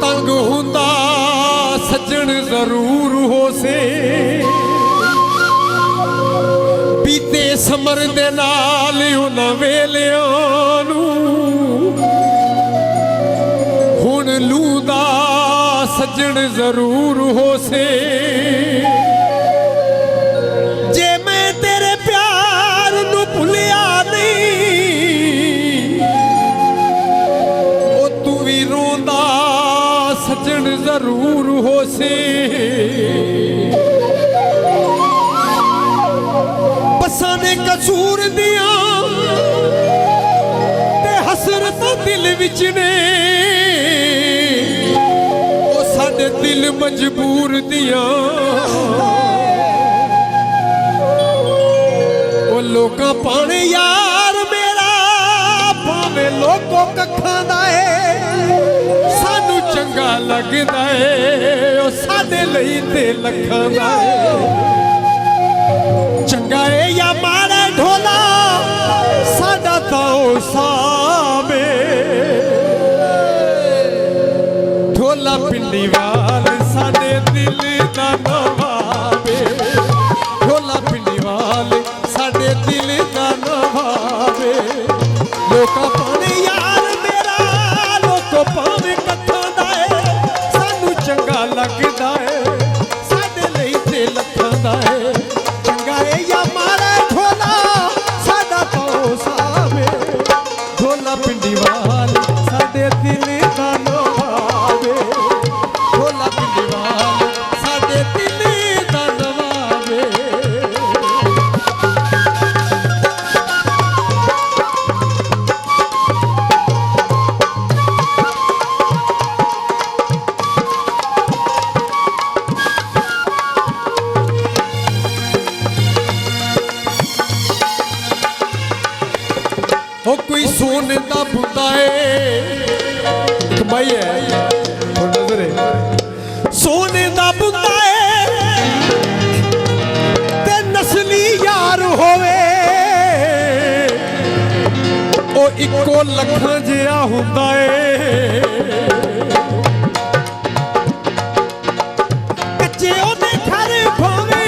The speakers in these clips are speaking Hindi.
तंग हुंदा सज्जन जरूर हो से बीते समर दे नाल उन्हां वेलियां नूं हुण लूंदा सज्जन जरूर हो से जे मैं तेरे प्यार नूं भुलिया नहीं ओ तू भी रोंदा सज्जन जरूर हो से बसां दे कसूर दियां ते हसरत दिल विच ने ओ साडे दिल मजबूर दियां ओ लोकां पाने यार मेरा भावें लोकों कखां दा चंगा लगदा है ओ साडे लई ते लखां दा चंगा है या माड़ा ढोला साडा तां साबे ढोला पिंडी वाल साडे दिल दा नवाबे ढोला पिंडी वाल साडे दिल दा नवाबे लोका पाने यार मेरा लोको पावे लगदा है साडे लई ते लखां दा है चंगा है या माड़ा ढोला साडा तो सावे ढोला पिंडी वाल साडे दिल दा नवाबे ढोला पिंडी वाल साडे दिल दा नवाबे ओ कोई सोने दा बुंदा है एक भाई है और नजर है सोने दा बुंदा है ते नस्ली यार होवे ओ इको लखां जिहा हुंदा है कच्चे ओदे घर भावे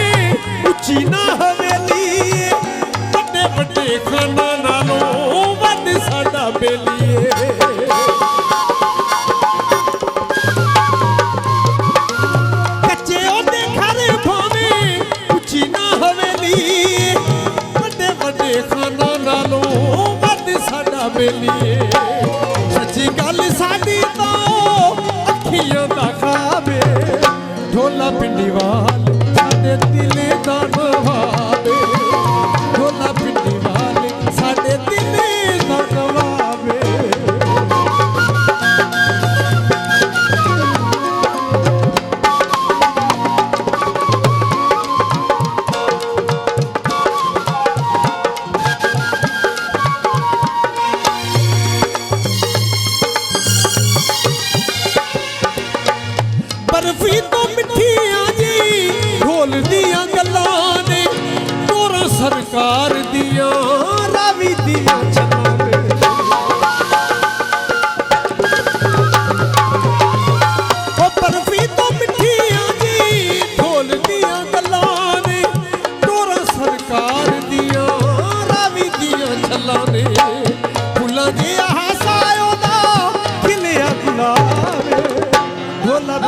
उच्ची ना हवेली बड़े बड़े खाना नालों साडा बेलिए कच्चे ओदे घर भावें उच्ची ना हवेली बड़े बड़े खाना नालों वध साडा बेलिए सच्ची गल साडी तो अखियां दा खाबे ढोला पिंडी वाल साडे दिल दा नवाबे ढोला पिंडी वाल साडे दिल बर्फी तो मिठियां जी ढोल दियां गल्लां ने तोरा सरकार दियां रावी दियां चलावे ओ बर्फी तो मिठियां जी ढोल दियां गल्लां ने तोरा सरकार दियां रावी दियां चलां ने फुल्लां जिहा हासा ओदा खिलिया गुलाब ढोला